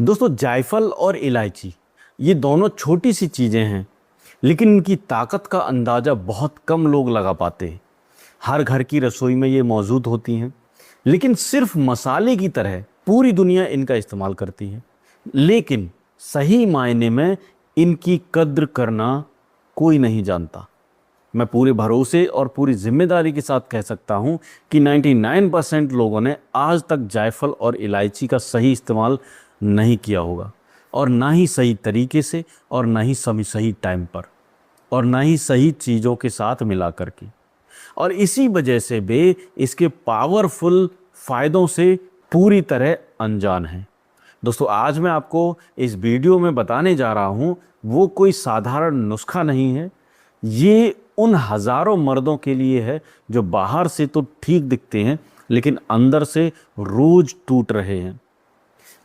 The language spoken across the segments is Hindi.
दोस्तों, जायफल और इलायची ये दोनों छोटी सी चीज़ें हैं, लेकिन इनकी ताकत का अंदाज़ा बहुत कम लोग लगा पाते हैं। हर घर की रसोई में ये मौजूद होती हैं, लेकिन सिर्फ मसाले की तरह पूरी दुनिया इनका इस्तेमाल करती है। लेकिन सही मायने में इनकी कद्र करना कोई नहीं जानता। मैं पूरे भरोसे और पूरी जिम्मेदारी के साथ कह सकता हूं कि 99% लोगों ने आज तक जायफल और इलायची का सही इस्तेमाल नहीं किया होगा, और ना ही सही तरीके से, और ना ही सही टाइम पर, और ना ही सही चीज़ों के साथ मिला करके। और इसी वजह से वे इसके पावरफुल फ़ायदों से पूरी तरह अनजान हैं। दोस्तों, आज मैं आपको इस वीडियो में बताने जा रहा हूँ वो कोई साधारण नुस्खा नहीं है। ये उन हज़ारों मर्दों के लिए है जो बाहर से तो ठीक दिखते हैं, लेकिन अंदर से रोज टूट रहे हैं।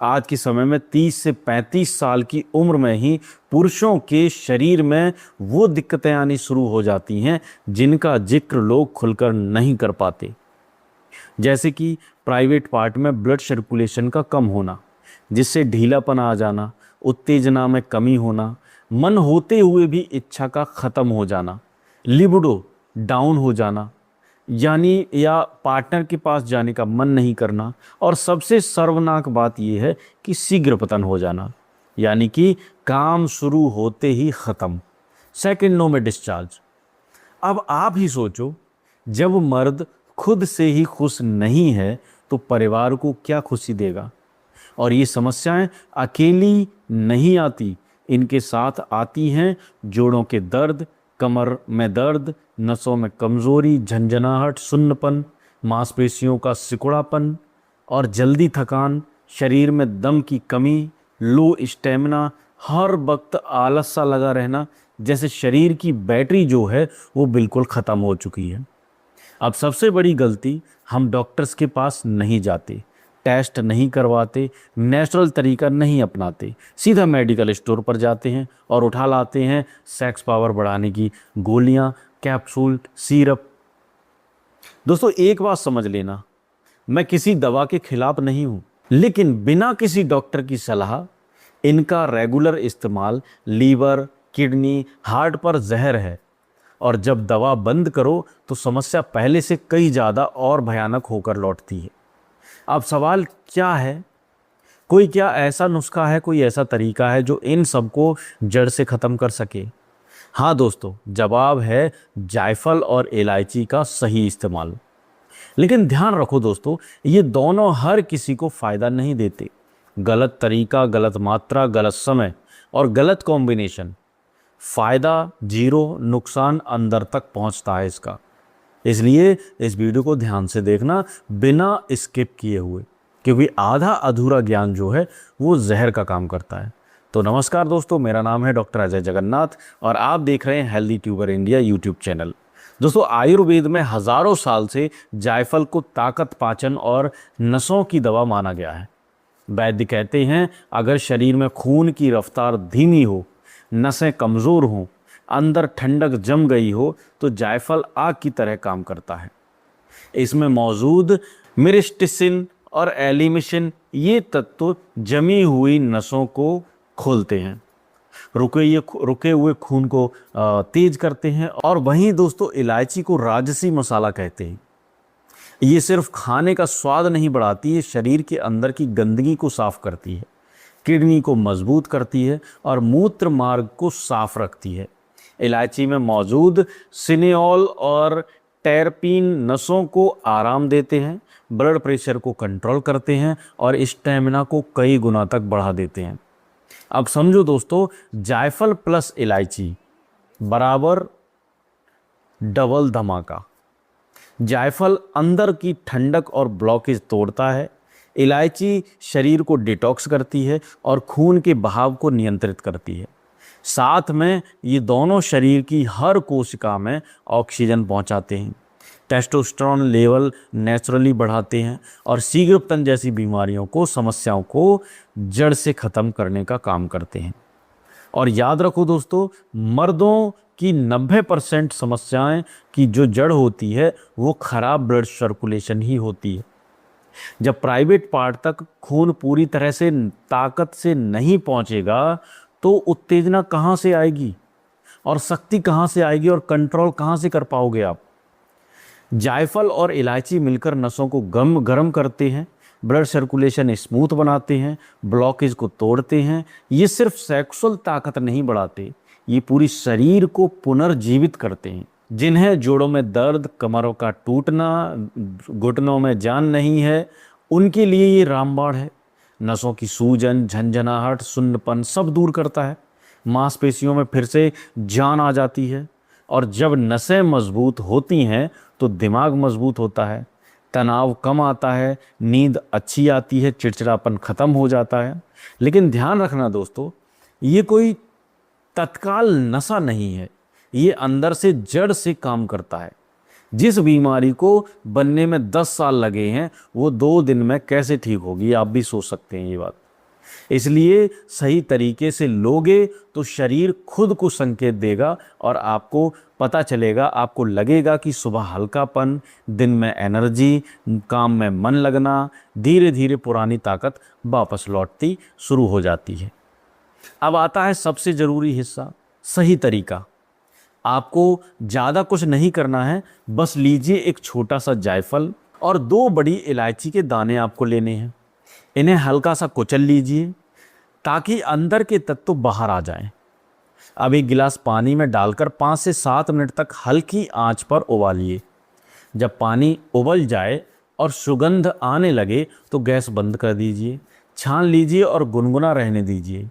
आज के समय में 30 से 35 साल की उम्र में ही पुरुषों के शरीर में वो दिक्कतें आनी शुरू हो जाती हैं जिनका जिक्र लोग खुलकर नहीं कर पाते। जैसे कि प्राइवेट पार्ट में ब्लड सर्कुलेशन का कम होना, जिससे ढीलापन आ जाना, उत्तेजना में कमी होना, मन होते हुए भी इच्छा का ख़त्म हो जाना, लिबिडो डाउन हो जाना, यानी या पार्टनर के पास जाने का मन नहीं करना, और सबसे सर्वनाक बात यह है कि शीघ्र पतन हो जाना, यानी कि काम शुरू होते ही ख़त्म, सेकंडों में डिस्चार्ज। अब आप ही सोचो, जब मर्द खुद से ही खुश नहीं है तो परिवार को क्या खुशी देगा। और ये समस्याएं अकेली नहीं आती, इनके साथ आती हैं जोड़ों के दर्द, कमर में दर्द, नसों में कमज़ोरी, झंझनाहट, सुन्नपन, मांसपेशियों का सिकुड़ापन और जल्दी थकान, शरीर में दम की कमी, लो स्टेमिना, हर वक्त आलस सा लगा रहना, जैसे शरीर की बैटरी जो है वो बिल्कुल ख़त्म हो चुकी है। अब सबसे बड़ी गलती, हम डॉक्टर्स के पास नहीं जाते, टेस्ट नहीं करवाते, नेचुरल तरीका नहीं अपनाते, सीधा मेडिकल स्टोर पर जाते हैं और उठा लाते हैं सेक्स पावर बढ़ाने की गोलियां, कैप्सूल, सिरप। दोस्तों, एक बात समझ लेना, मैं किसी दवा के खिलाफ नहीं हूं, लेकिन बिना किसी डॉक्टर की सलाह इनका रेगुलर इस्तेमाल लीवर, किडनी, हार्ट पर जहर है। और जब दवा बंद करो तो समस्या पहले से कई ज़्यादा और भयानक होकर लौटती है। अब सवाल क्या है, कोई क्या ऐसा नुस्खा है, कोई ऐसा तरीका है जो इन सबको जड़ से ख़त्म कर सके? हाँ दोस्तों, जवाब है जायफल और इलायची का सही इस्तेमाल। लेकिन ध्यान रखो दोस्तों, ये दोनों हर किसी को फ़ायदा नहीं देते। गलत तरीका, गलत मात्रा, गलत समय और गलत कॉम्बिनेशन, फ़ायदा जीरो, नुकसान अंदर तक पहुंचता है इसका। इसलिए इस वीडियो को ध्यान से देखना, बिना स्किप किए हुए, क्योंकि आधा अधूरा ज्ञान जो है वो जहर का काम करता है। तो नमस्कार दोस्तों, मेरा नाम है डॉक्टर अजय जगन्नाथ और आप देख रहे हैं healthy tuber India YouTube channel. दोस्तों, आयुर्वेद में हज़ारों साल से जायफल को ताकत, पाचन और नसों की दवा माना गया है। वैद्य कहते हैं, अगर शरीर में खून की रफ्तार धीमी हो, नसें कमज़ोर हों, अंदर ठंडक जम गई हो, तो जायफल आग की तरह काम करता है। इसमें मौजूद मिरिस्टिसिन और एलिमिशिन ये तत्व जमी हुई नसों को खोलते हैं, रुके हुए खून को तेज करते हैं। और वहीं दोस्तों, इलायची को राजसी मसाला कहते हैं। ये सिर्फ खाने का स्वाद नहीं बढ़ाती, ये शरीर के अंदर की गंदगी को साफ करती है, किडनी को मजबूत करती है और मूत्र मार्ग को साफ रखती है। इलायची में मौजूद सिनेॉल और टेरपीन नसों को आराम देते हैं, ब्लड प्रेशर को कंट्रोल करते हैं और स्टेमिना को कई गुना तक बढ़ा देते हैं। अब समझो दोस्तों, जायफल प्लस इलायची बराबर डबल धमाका। जायफल अंदर की ठंडक और ब्लॉकेज तोड़ता है, इलायची शरीर को डिटॉक्स करती है और खून के बहाव को नियंत्रित करती है। साथ में ये दोनों शरीर की हर कोशिका में ऑक्सीजन पहुंचाते हैं, टेस्टोस्टेरोन लेवल नेचुरली बढ़ाते हैं और शीघ्रपतन जैसी बीमारियों को, समस्याओं को जड़ से ख़त्म करने का काम करते हैं। और याद रखो दोस्तों, मर्दों की 90% समस्याएं की जो जड़ होती है वो खराब ब्लड सर्कुलेशन ही होती है। जब प्राइवेट पार्ट तक खून पूरी तरह से ताकत से नहीं पहुंचेगा तो उत्तेजना कहाँ से आएगी और शक्ति कहाँ से आएगी और कंट्रोल कहाँ से कर पाओगे आप। जायफल और इलायची मिलकर नसों को गर्म करते हैं, ब्लड सर्कुलेशन स्मूथ बनाते हैं, ब्लॉकेज को तोड़ते हैं। ये सिर्फ सेक्सुअल ताकत नहीं बढ़ाते, ये पूरी शरीर को पुनर्जीवित करते हैं। जिन्हें जोड़ों में दर्द, कमरों का टूटना, घुटनों में जान नहीं है, उनके लिए ये रामबाण है। नसों की सूजन, झंझनाहट, सुन्नपन सब दूर करता है। मांसपेशियों में फिर से जान आ जाती है। और जब नसें मजबूत होती हैं तो दिमाग मजबूत होता है, तनाव कम आता है, नींद अच्छी आती है, चिड़चिड़ापन खत्म हो जाता है। लेकिन ध्यान रखना दोस्तों, ये कोई तत्काल नशा नहीं है, ये अंदर से जड़ से काम करता है। जिस बीमारी को बनने में 10 साल लगे हैं वो 2 दिन में कैसे ठीक होगी, आप भी सोच सकते हैं ये बात। इसलिए सही तरीके से लोगे तो शरीर खुद को संकेत देगा और आपको पता चलेगा, आपको लगेगा कि सुबह हल्कापन, दिन में एनर्जी, काम में मन लगना, धीरे धीरे पुरानी ताकत वापस लौटती शुरू हो जाती है। अब आता है सबसे ज़रूरी हिस्सा, सही तरीका। आपको ज़्यादा कुछ नहीं करना है, बस लीजिए एक छोटा सा जायफल और 2 बड़ी इलायची के दाने आपको लेने हैं। इन्हें हल्का सा कुचल लीजिए ताकि अंदर के तत्व बाहर आ जाएं। अब एक गिलास पानी में डालकर 5 से 7 मिनट तक हल्की आंच पर उबालिए। जब पानी उबल जाए और सुगंध आने लगे तो गैस बंद कर दीजिए, छान लीजिए और गुनगुना रहने दीजिए।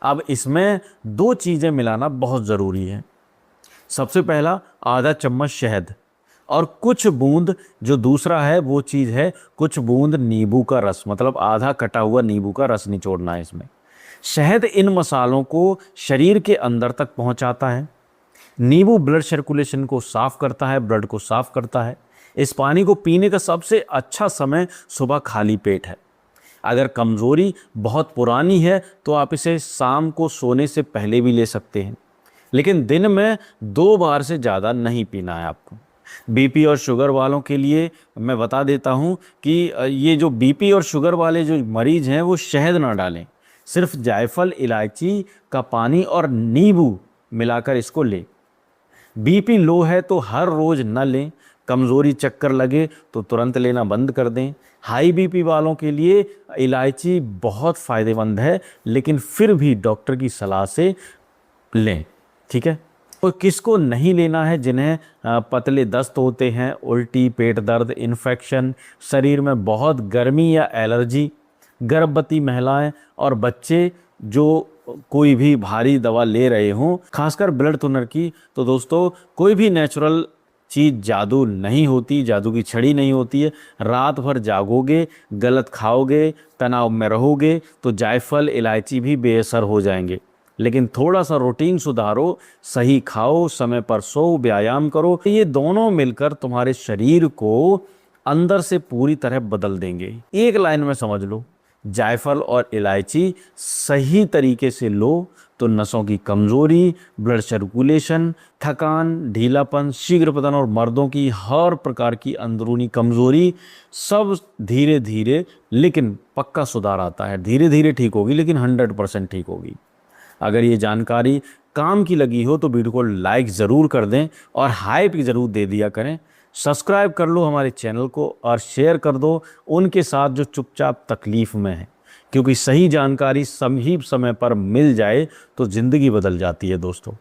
अब इसमें 2 चीज़ें मिलाना बहुत ज़रूरी है। सबसे पहला आधा चम्मच शहद और कुछ बूंद, जो दूसरा है वो चीज़ है कुछ बूंद नींबू का रस, मतलब आधा कटा हुआ नींबू का रस निचोड़ना है इसमें। शहद इन मसालों को शरीर के अंदर तक पहुंचाता है। नींबू ब्लड सर्कुलेशन को साफ करता है, ब्लड को साफ करता है। इस पानी को पीने का सबसे अच्छा समय सुबह खाली पेट है। अगर कमज़ोरी बहुत पुरानी है तो आप इसे शाम को सोने से पहले भी ले सकते हैं, लेकिन दिन में 2 बार से ज़्यादा नहीं पीना है आपको। बीपी और शुगर वालों के लिए मैं बता देता हूँ कि ये जो बीपी और शुगर वाले जो मरीज़ हैं वो शहद ना डालें, सिर्फ जायफल, इलायची का पानी और नींबू मिलाकर इसको लें। बीपी लो है तो हर रोज़ न लें, कमज़ोरी चक्कर लगे तो तुरंत लेना बंद कर दें। हाई बीपी वालों के लिए इलायची बहुत फ़ायदेमंद है, लेकिन फिर भी डॉक्टर की सलाह से लें, ठीक है। तो किसको नहीं लेना है? जिन्हें पतले दस्त होते हैं, उल्टी, पेट दर्द, इन्फेक्शन, शरीर में बहुत गर्मी या एलर्जी, गर्भवती महिलाएं और बच्चे जो कोई भी भारी दवा ले रहे हों, खासकर ब्लड थुनर की। तो दोस्तों, कोई भी नेचुरल चीज़ जादू नहीं होती, जादू की छड़ी नहीं होती है। रात भर जागोगे, गलत खाओगे, तनाव में रहोगे तो जायफल, इलायची भी बेअसर हो जाएंगे। लेकिन थोड़ा सा रूटीन सुधारो, सही खाओ, समय पर सो, व्यायाम करो, ये दोनों मिलकर तुम्हारे शरीर को अंदर से पूरी तरह बदल देंगे। एक लाइन में समझ लो, जायफल और इलायची सही तरीके से लो तो नसों की कमज़ोरी, ब्लड सर्कुलेशन, थकान, ढीलापन, शीघ्र पतन और मर्दों की हर प्रकार की अंदरूनी कमज़ोरी सब धीरे धीरे लेकिन पक्का सुधार आता है। धीरे धीरे ठीक होगी, लेकिन 100% ठीक होगी। अगर ये जानकारी काम की लगी हो तो वीडियो को लाइक ज़रूर कर दें और हाइप ज़रूर दे दिया करें। सब्सक्राइब कर लो हमारे चैनल को और शेयर कर दो उनके साथ जो चुपचाप तकलीफ़ में है, क्योंकि सही जानकारी सही समय पर मिल जाए तो ज़िंदगी बदल जाती है दोस्तों।